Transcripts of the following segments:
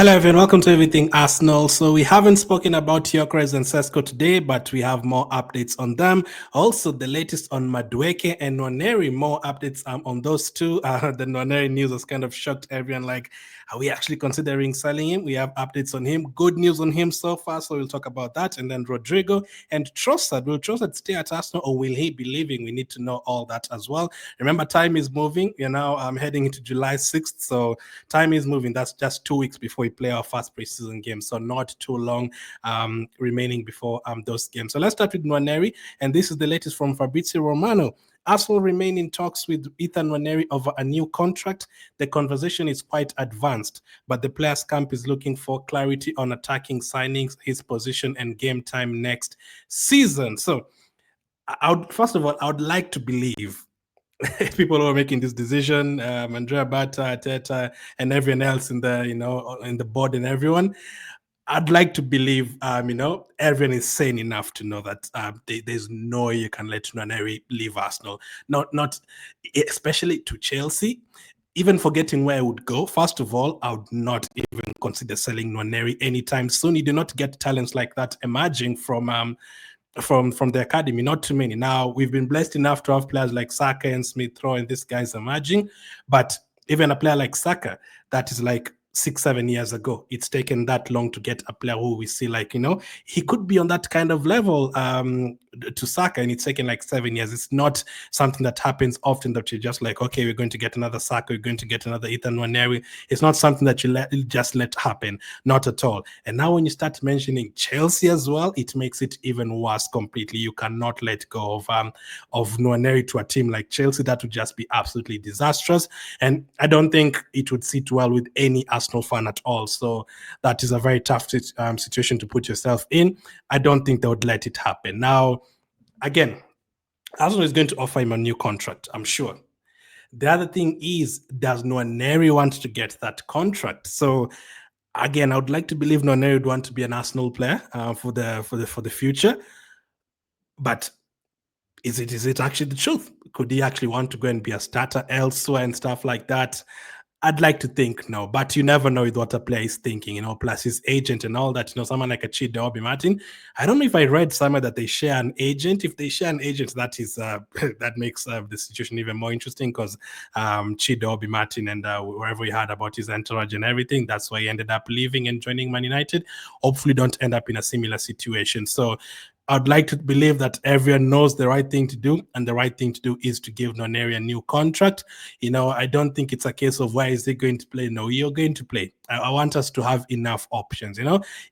Hello everyone, welcome to Everything Arsenal. So we haven't spoken about Gyokeres and Sesko today, but we have more updates on them. Also, the latest on Madueke and Nwaneri, more updates on those two. The Nwaneri news has kind of shocked everyone, like, are we actually considering selling him? We have updates on him, good news on him so far, so we'll talk about that. And then Rodrygo and Trossard, will Trossard stay at Arsenal or will he be leaving? We need to know all that as well. Remember, time is moving. We're now heading into July 6th, so time is moving. That's just 2 weeks before we play our first preseason game, so not too long remaining before those games. So let's start with Nwaneri, and this is the latest from Fabrizio Romano. Arsenal remain in talks with Nwaneri over a new contract. The conversation is quite advanced, but the players' camp is looking for clarity on attacking signings, his position, and game time next season. So, first of all, I would like to believe people who are making this decision, Andrea, Berta, Arteta, and everyone else in the board and everyone. I'd like to believe, everyone is sane enough to know that there's no way you can let Nwaneri leave Arsenal. Not especially to Chelsea. Even forgetting where I would go, first of all, I would not even consider selling Nwaneri anytime soon. You do not get talents like that emerging from the academy, not too many. Now, we've been blessed enough to have players like Saka and Smith Rowe and these guys emerging, but even a player like Saka, that is like 6-7 years ago. It's taken that long to get a player who we see like, he could be on that kind of level to Saka, and it's taken like 7 years. It's not something that happens often that you're just like, okay, we're going to get another Saka, we're going to get another Nwaneri. It's not something that you just let happen, not at all. And now when you start mentioning Chelsea as well, it makes it even worse completely. You cannot let go of Nwaneri to a team like Chelsea. That would just be absolutely disastrous. And I don't think it would sit well with any Arsenal fan at all. So that is a very tough situation to put yourself in. I don't think they would let it happen. Now, again, Arsenal is going to offer him a new contract, I'm sure. The other thing is, does Nwaneri want to get that contract? So again, I would like to believe Nwaneri would want to be an Arsenal player for the future. But is it actually the truth? Could he actually want to go and be a starter elsewhere and stuff like that? I'd like to think no, but you never know with what a player is thinking, plus his agent and all that. Someone like a Chidi Obi Martin. I don't know if I read somewhere that they share an agent. If they share an agent, that is that makes the situation even more interesting because Chidi Obi Martin and wherever we heard about his entourage and everything, that's why he ended up leaving and joining Man United. Hopefully, don't end up in a similar situation. So I'd like to believe that everyone knows the right thing to do, and the right thing to do is to give Nwaneri a new contract. I don't think it's a case of where is he going to play. No, you're going to play. I want us to have enough options.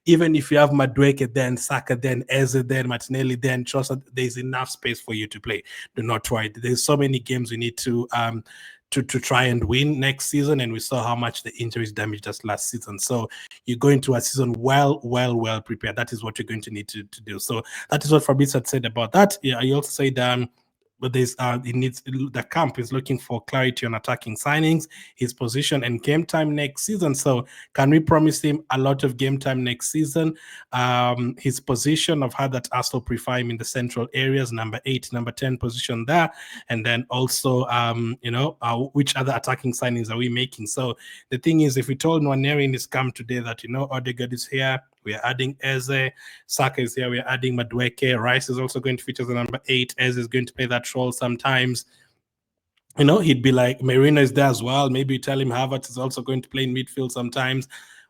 Even if you have Madueke, then Saka, then Eze, then Martinelli, then Trossard, there's enough space for you to play. Do not worry. There's so many games we need to try and win next season, and we saw how much the injuries damaged us last season. So you're going to a season well prepared. That is what you're going to need to do. So that is what Fabrizio had said about that. Yeah, he also said but the camp is looking for clarity on attacking signings, his position, and game time next season. So can we promise him a lot of game time next season? His position, I've heard that Arsenal prefer him in the central areas, number 8, number 10 position there, and then also which other attacking signings are we making? So the thing is, if we told Nwaneri in his camp today that Odegaard is here, we are adding Eze, Saka is here, we are adding Madueke, Rice is also going to feature the number 8, Eze is going to play that role sometimes. He'd be like, Merino is there as well. Maybe you tell him Havertz is also going to play in midfield sometimes.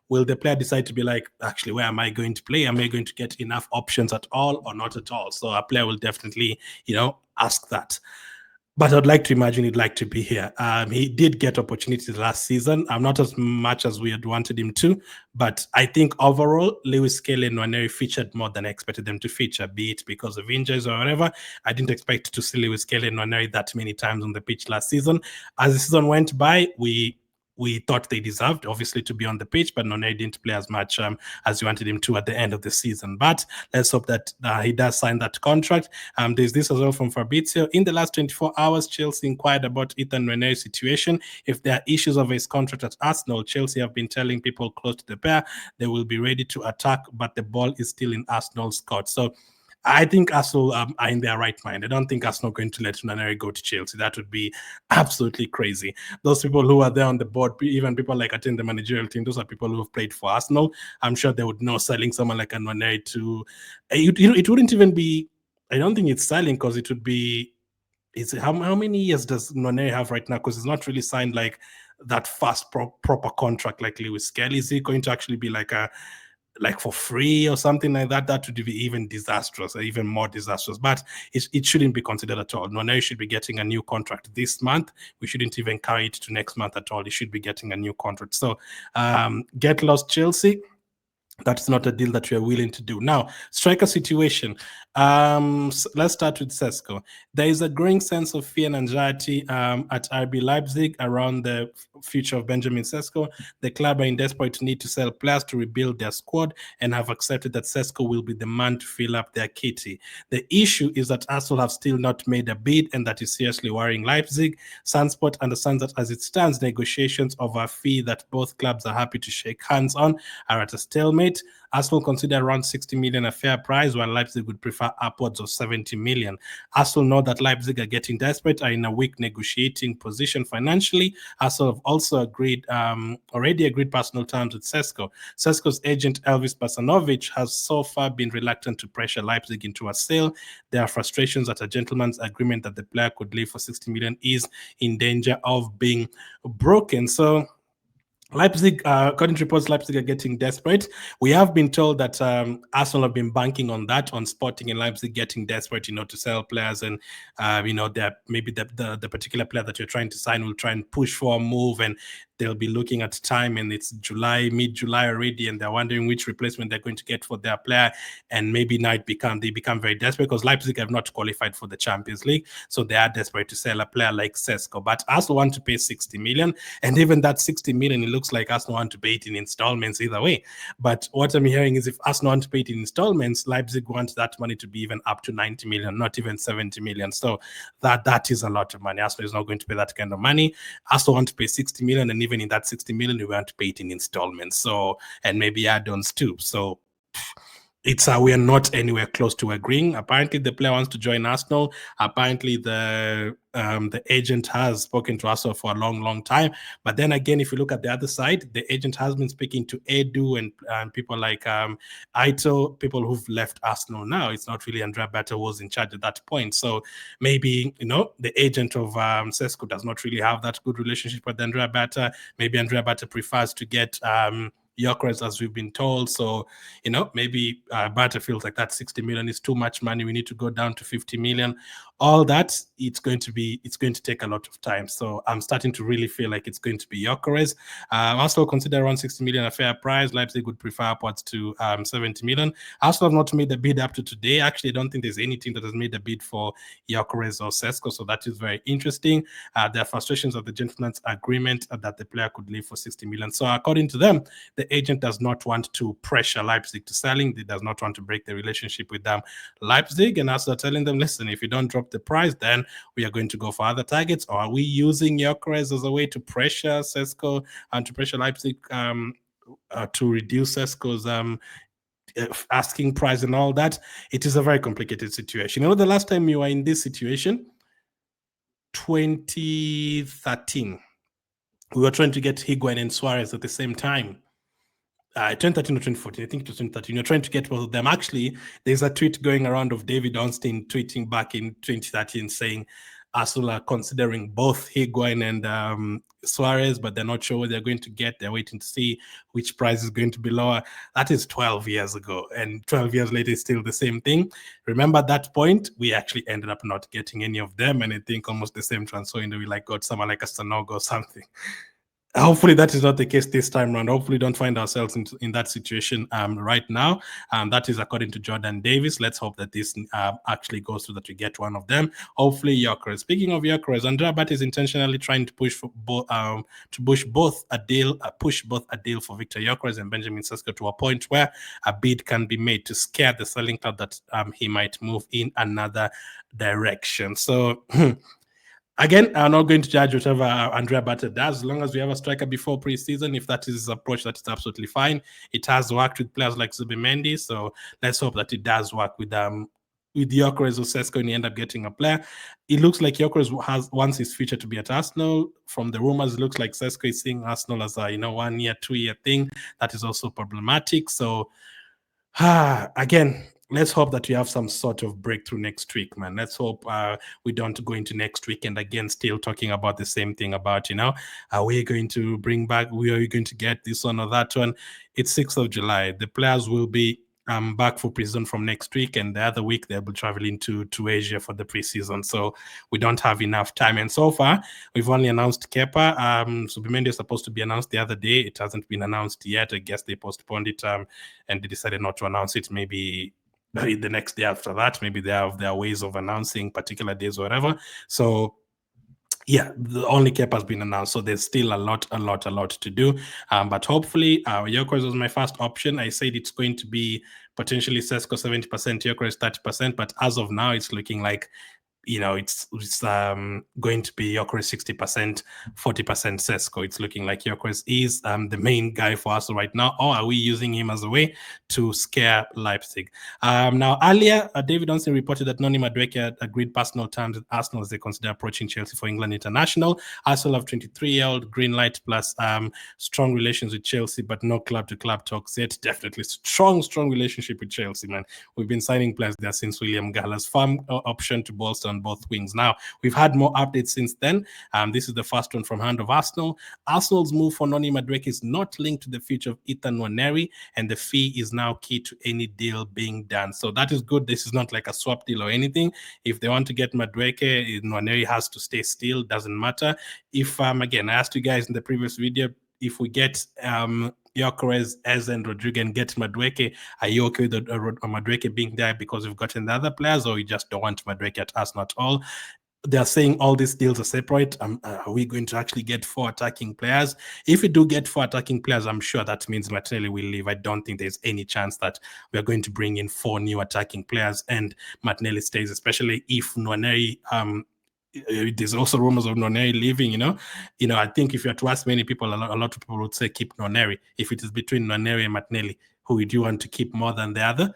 Will the player decide to be like, actually, where am I going to play? Am I going to get enough options at all or not at all? So a player will definitely, ask that. But I'd like to imagine he'd like to be here. He did get opportunities last season. Not as much as we had wanted him to, but I think overall, Lewis Kelly and Nwaneri featured more than I expected them to feature, be it because of injuries or whatever. I didn't expect to see Lewis Kelly and Nwaneri that many times on the pitch last season. As the season went by, we thought they deserved, obviously, to be on the pitch, but Noni didn't play as much as you wanted him to at the end of the season. But let's hope that he does sign that contract. There's this as well from Fabrizio. In the last 24 hours, Chelsea inquired about Nwaneri's situation. If there are issues of his contract at Arsenal, Chelsea have been telling people close to the pair they will be ready to attack, but the ball is still in Arsenal's court. So I think Arsenal are in their right mind. I don't think Arsenal are going to let Nwaneri go to Chelsea. That would be absolutely crazy. Those people who are there on the board, even people like attending the managerial team, those are people who have played for Arsenal. I'm sure they would know selling someone like a Nwaneri to. It wouldn't even be. I don't think it's selling because it would be. Is how many years does Nwaneri have right now? Because it's not really signed like that fast proper contract like Lewis Skelly. Is he going to actually be like for free or something like that? That would be even disastrous, or even more disastrous. But it shouldn't be considered at all. Nwaneri should be getting a new contract this month. We shouldn't even carry it to next month at all. He should be getting a new contract. So get lost, Chelsea. That's not a deal that we are willing to do. Now, striker situation. Let's start with Sesko. There is a growing sense of fear and anxiety at RB Leipzig around the future of Benjamin Sesko. The club are in desperate need to sell players to rebuild their squad and have accepted that Sesko will be the man to fill up their kitty. The issue is that Arsenal have still not made a bid, and that is seriously worrying Leipzig. Sunspot understands that as it stands, negotiations over a fee that both clubs are happy to shake hands on are at a stalemate. Arsenal consider around 60 million a fair price, while Leipzig would prefer upwards of 70 million. Arsenal know that Leipzig are getting desperate, are in a weak negotiating position financially. Arsenal have also already agreed personal terms with Sesko. Sesko's agent Elvis Basanovic has so far been reluctant to pressure Leipzig into a sale. There are frustrations that a gentleman's agreement that the player could leave for 60 million is in danger of being broken. So Leipzig, according to reports, Leipzig are getting desperate. We have been told that Arsenal have been banking on that, on Sporting and Leipzig getting desperate, to sell players, and that maybe the particular player that you're trying to sign will try and push for a move, and they'll be looking at time, and it's mid-July already, and they're wondering which replacement they're going to get for their player, and maybe now they become very desperate because Leipzig have not qualified for the Champions League, so they are desperate to sell a player like Sesko. But Arsenal want to pay 60 million, and even that 60 million, it looks like Arsenal want to pay it in installments either way. But what I'm hearing is if Arsenal want to pay it in installments, Leipzig wants that money to be even up to 90 million, not even 70 million. So that is a lot of money. Arsenal is not going to pay that kind of money. Arsenal want to pay 60 million, and even in that 60 million, we want to pay it in installments. So, and maybe add-ons too. So we are not anywhere close to agreeing. Apparently, the player wants to join Arsenal. Apparently, the agent has spoken to Arsenal for a long time. But then again, if you look at the other side, the agent has been speaking to Edu and people like Aito, people who've left Arsenal now. It's not really Andrea Berta who was in charge at that point. So maybe, the agent of Sesko does not really have that good relationship with Andrea Berta. Maybe Andrea Berta prefers to get Gyokeres, as we've been told. So, maybe Berta feels like that 60 million is too much money. We need to go down to 50 million. All that, it's going to take a lot of time. So I'm starting to really feel like it's going to be Gyokeres. Arsenal consider around 60 million a fair price. Leipzig would prefer upwards to 70 million. Arsenal have not made the bid up to today. Actually, I don't think there's any team that has made a bid for Gyokeres or Sesko. So that is very interesting. There are frustrations of the gentleman's agreement that the player could leave for 60 million. So according to them, the agent does not want to pressure Leipzig to selling. He does not want to break the relationship with them, Leipzig, and Arsenal telling them, listen, if you don't drop the price, then we are going to go for other targets. Or are we using Gyokeres as a way to pressure Sesko and to pressure Leipzig to reduce Sesko's asking price and all that? It is a very complicated situation. The last time we were in this situation, 2013, we were trying to get Higuain and Suarez at the same time. 2013 or 2014, I think it was 2013. You're trying to get both of them. Actually, there's a tweet going around of David Ornstein tweeting back in 2013 saying Arsenal are considering both Higuain and Suarez, but they're not sure what they're going to get. They're waiting to see which price is going to be lower. That is 12 years ago, and 12 years later, it's still the same thing. Remember that point? We actually ended up not getting any of them, and I think almost the same transfer window. We got someone like a Sanogo or something. Hopefully that is not the case this time around. Hopefully don't find ourselves in that situation right now. That is according to Jordan Davis. Let's hope that this actually goes through, that we get one of them. Hopefully Gyokeres. Speaking of Gyokeres, Andrea Berta is intentionally trying to push for push both a deal for Viktor Gyokeres and Benjamin Sesko to a point where a bid can be made to scare the selling club that he might move in another direction. So again, I'm not going to judge whatever Andrea Berta does, as long as we have a striker before preseason. If that is his approach, that is absolutely fine. It has worked with players like Zubimendi, so let's hope that it does work with with Gyokeres or Sesko and you end up getting a player. It looks like Gyokeres wants his future to be at Arsenal. From the rumors, it looks like Sesko is seeing Arsenal as a 1 year, 2 year thing. That is also problematic. So again, let's hope that we have some sort of breakthrough next week, man. Let's hope we don't go into next week and again still talking about the same thing about, are we going to bring back, are we going to get this one or that one? It's 6th of July. The players will be back for preseason from next week, and the other week they'll be traveling to Asia for the preseason. So we don't have enough time. And so far, we've only announced Kepa. Subimendi is supposed to be announced the other day. It hasn't been announced yet. I guess they postponed it and they decided not to announce it. Maybe the next day after that. Maybe they have their ways of announcing particular days or whatever. So yeah, the only cap has been announced, so there's still a lot to do. But hopefully, Gyokeres was my first option. I said it's going to be potentially Sesko 70%, Gyokeres 30%, but as of now, it's looking like it's going to be Gyokeres 60%, 40% Sesko. It's looking like Gyokeres is the main guy for us right now, or are we using him as a way to scare Leipzig? Now, earlier, David Onsen reported that Noni Madueke had agreed personal terms with Arsenal as they consider approaching Chelsea for England international. Arsenal have 23-year-old green light plus strong relations with Chelsea, but no club-to-club talks yet. Definitely strong relationship with Chelsea, man. We've been signing players there since William Gallas. Firm option to bolster on both wings. Now, we've had more updates since then. This is the first one from hand of Arsenal. Arsenal's move for Noni Madueke is not linked to the future of Nwaneri, and the fee is now key to any deal being done. So that is good. This is not like a swap deal or anything. If they want to get Madueke, Nwaneri has to stay still. Doesn't matter. If, again, I asked you guys in the previous video, if we get Gyokeres, Ez, and Rodrygo and get Madueke, are you okay with Madueke being there because we've gotten the other players, or you just don't want Madueke at us at all? They're saying all these deals are separate. Are we going to actually get 4 attacking players? If we do get 4 attacking players, I'm sure that means Martinelli will leave. I don't think there's any chance that we're going to bring in 4 new attacking players and Martinelli stays, especially if Nwaneri there's also rumors of Nwaneri leaving, I think if you had to ask many people, a lot of people would say keep Nwaneri. If it is between Nwaneri and Martinelli, who would you want to keep more than the other?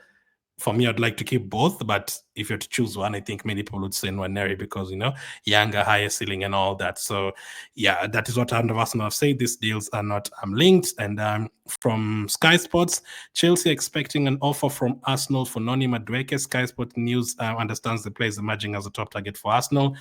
For me, I'd like to keep both, but if you had to choose one, I think many people would say Nwaneri because, younger, higher ceiling and all that. So, yeah, that is what Hand of Arsenal have said. These deals are not linked. And from Sky Sports, Chelsea expecting an offer from Arsenal for Noni Madueke. Sky Sports News understands the player is emerging as a top target for Arsenal.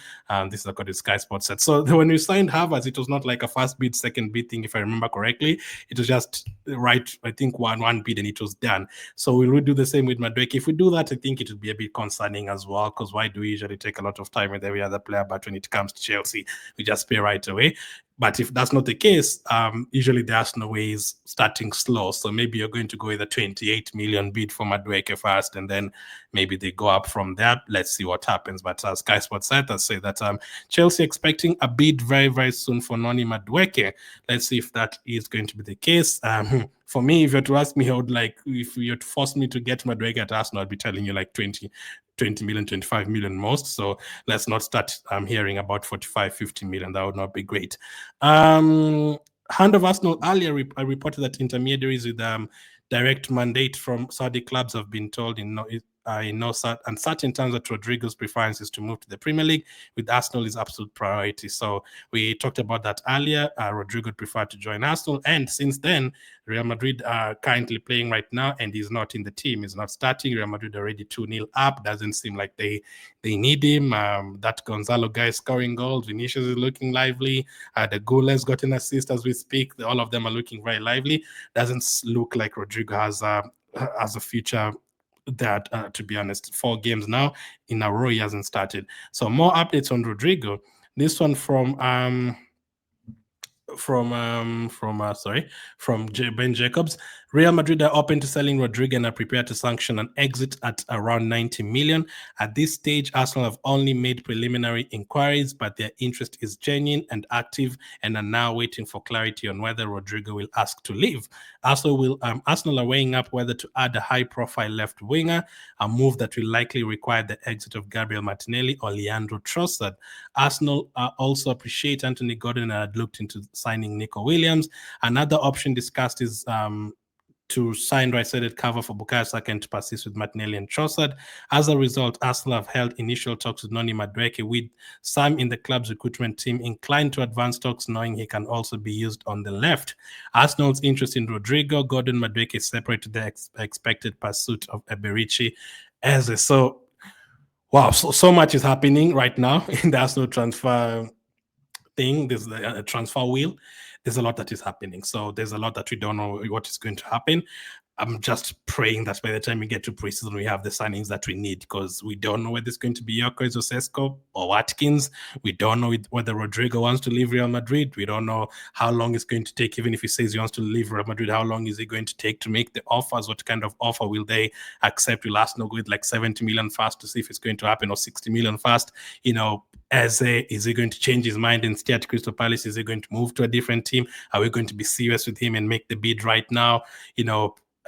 This is according to Sky Sports said. So when we signed Havertz, it was not like a first bid, second bid thing, if I remember correctly. It was just right, I think one bid and it was done. So we'll do the same with Madueke. If we do that, I think it would be a bit concerning as well, because why do we usually take a lot of time with every other player, but when it comes to Chelsea, we just pay right away? But if that's not the case, usually the Arsenal way is starting slow. So maybe you're going to go with a 28 million bid for Madueke first, and then maybe they go up from there. Let's see what happens. But as Sky Sports said, I say that Chelsea expecting a bid very, very soon for Noni Madueke. Let's see if that is going to be the case. For me, if you're to ask me, I would like, if you're to force me to get Madueke at Arsenal, I'd be telling you like 20 million, 25 million most. So let's not start hearing about 45, 50 million. That would not be great. Hand of Arsenal earlier reported that intermediaries with direct mandate from Saudi clubs have been told in no uncertain terms that Rodrygo's preference is to move to the Premier League, with Arsenal is absolute priority. So we talked about that earlier. Rodrygo preferred to join Arsenal, and since then, Real Madrid are currently playing right now, and he's not in the team. He's not starting. Real Madrid already 2-0 up. Doesn't seem like they need him. That Gonzalo guy is scoring goals. Vinicius is looking lively. The Gules got an assist as we speak. All of them are looking very lively. Doesn't look like Rodrygo has a future. That to be honest, 4 games now in a row he hasn't started. So more updates on Rodrygo. This one from Ben Jacobs. Real Madrid are open to selling Rodrygo and are prepared to sanction an exit at around 90 million. At this stage, Arsenal have only made preliminary inquiries, but their interest is genuine and active and are now waiting for clarity on whether Rodrygo will ask to leave. Arsenal are weighing up whether to add a high-profile left winger, a move that will likely require the exit of Gabriel Martinelli or Leandro Trossard. Arsenal also appreciate Anthony Gordon and had looked into signing Nico Williams. Another option discussed is to sign right-sided cover for Bukayo Saka and to persist with Martinelli and Trossard. As a result, Arsenal have held initial talks with Noni Madueke, with some in the club's recruitment team inclined to advance talks, knowing he can also be used on the left. Arsenal's interest in Rodrygo, Gordon, Madueke is separate to the expected pursuit of Eberici Eze. So, wow, so much is happening right now in the Arsenal transfer thing. There's a transfer wheel. There's a lot that is happening. So there's a lot that we don't know what is going to happen. I'm just praying that by the time we get to preseason, we have the signings that we need, because we don't know whether it's going to be Gyokeres or Sesko or Watkins. We don't know whether Rodrygo wants to leave Real Madrid. We don't know how long it's going to take. Even if he says he wants to leave Real Madrid, how long is it going to take to make the offers? What kind of offer will they accept? Will Arsenal go with like 70 million fast to see if it's going to happen, or 60 million fast? Is he going to change his mind and stay at Crystal Palace? Is he going to move to a different team? Are we going to be serious with him and make the bid right now?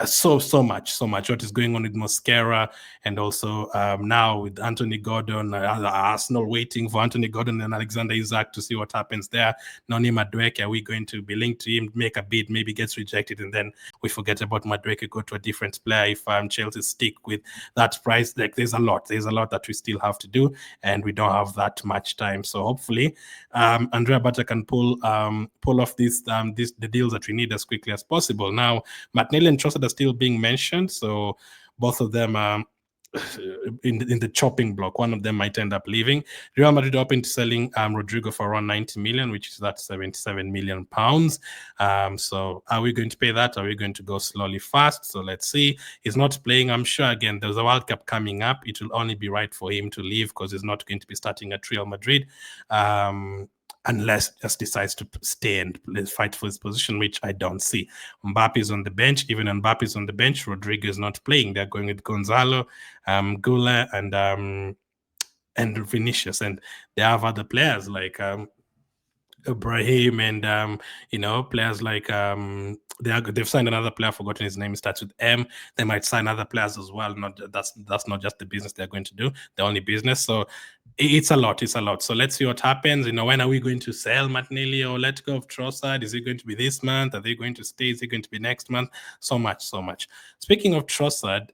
So much. What is going on with Mosquera, and also now with Anthony Gordon, Arsenal waiting for Anthony Gordon and Alexander Isak to see what happens there. Noni Madueke, are we going to be linked to him, make a bid, maybe gets rejected, and then we forget about Madueke, go to a different player if Chelsea stick with that price? Like, there's a lot that we still have to do, and we don't have that much time. So hopefully Andrea Berta can pull off the deals that we need as quickly as possible. Now, Martinelli and Trossard are still being mentioned, so both of them are in the chopping block. One of them might end up leaving. Real Madrid open to selling Rodrygo for around 90 million, which is that 77 million pounds. So are we going to pay that? Are we going to go slowly fast? So let's see. He's not playing. I'm sure, again, there's a World Cup coming up. It will only be right for him to leave, because he's not going to be starting at Real Madrid. Unless just decides to stay and fight for his position, which I don't see. Mbappe is on the bench. Even when Mbappe is on the bench, Rodrygo is not playing. They're going with Gonzalo, Gula, and Vinicius, and they have other players like Ibrahim, and players like they've signed another player. I've forgotten his name. It starts with M. They might sign other players as well. That's not just the business they're going to do. The only business. So it's a lot. So let's see what happens. When are we going to sell Martinelli or let go of Trossard? Is it going to be this month? Are they going to stay? Is it going to be next month? So much. Speaking of Trossard,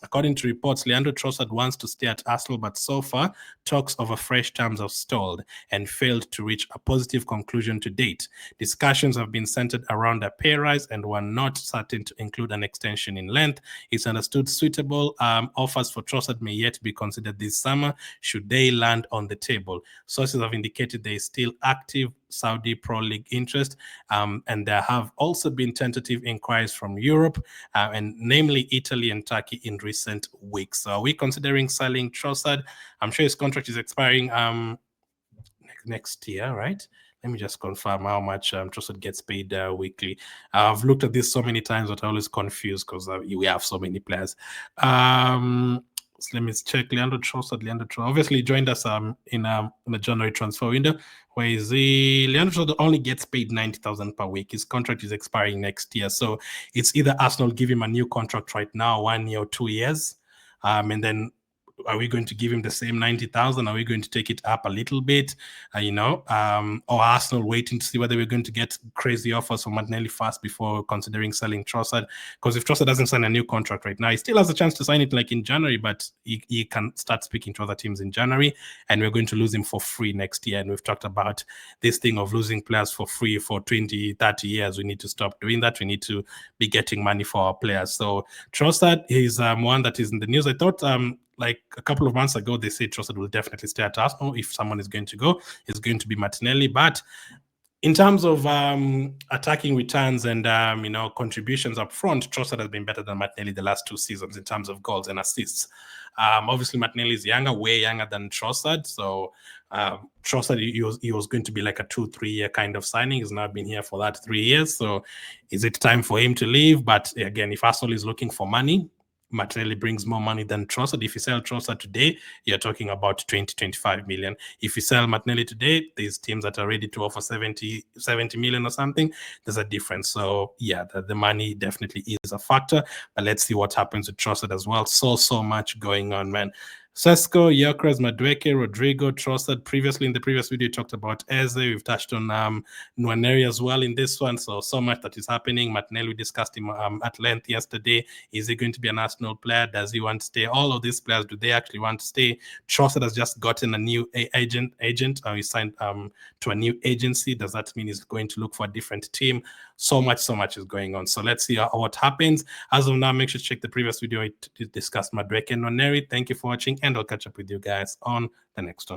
according to reports, Leandro Trossard wants to stay at Arsenal, but so far talks over fresh terms have stalled and failed to reach a positive conclusion to date. Discussions have been centered around a pay rise and were not certain to include an extension in length. It's understood suitable offers for Trossard may yet be considered this summer, should they land on the table. Sources have indicated there is still active Saudi Pro League interest, and there have also been tentative inquiries from Europe, and namely Italy and Turkey in recent weeks. So are we considering selling Trossard? I'm sure his contract is expiring next year, right? Let me just confirm how much Trossard gets paid weekly. I've looked at this so many times that I always confused, because we have so many players. So let me check. Leandro Trossard. Obviously, he joined us in the January transfer window. Where is he? Leandro Trossard only gets paid 90,000 per week. His contract is expiring next year. So it's either Arsenal give him a new contract right now, 1 year or 2 years, and then are we going to give him the same 90,000? Are we going to take it up a little bit? Or Arsenal waiting to see whether we're going to get crazy offers for Martinelli fast before considering selling Trossard? Because if Trossard doesn't sign a new contract right now, he still has a chance to sign it like in January, but he can start speaking to other teams in January, and we're going to lose him for free next year. And we've talked about this thing of losing players for free for 20, 30 years. We need to stop doing that. We need to be getting money for our players. So Trossard is one that is in the news. I thought like a couple of months ago, they said Trossard will definitely stay at Arsenal. If someone is going to go, it's going to be Martinelli. But in terms of attacking returns and contributions up front, Trossard has been better than Martinelli the last 2 seasons in terms of goals and assists. Obviously, Martinelli is younger, way younger than Trossard. So Trossard, he was going to be like a 2-3 year kind of signing. He's now been here for that 3 years. So is it time for him to leave? But again, if Arsenal is looking for money, Martinelli brings more money than Trossard. If you sell Trossard today, you're talking about 20-25 million. If you sell Martinelli today, there's teams that are ready to offer 70 million or something. There's a difference. So yeah, the money definitely is a factor. But let's see what happens with Trossard as well. So much going on, man. Sesko, Gyokeres, Madueke, Rodrygo, Trossard. Previously, in the previous video, we talked about Eze. We've touched on Nwaneri as well in this one. So much that is happening. Martinelli, we discussed him at length yesterday. Is he going to be an Arsenal player? Does he want to stay? All of these players, do they actually want to stay? Trossard has just gotten a new agent. He signed to a new agency. Does that mean he's going to look for a different team? So much is going on. So let's see what happens. As of now, make sure to check the previous video to discuss Madueke and Nwaneri. Thank you for watching, and I'll catch up with you guys on the next one.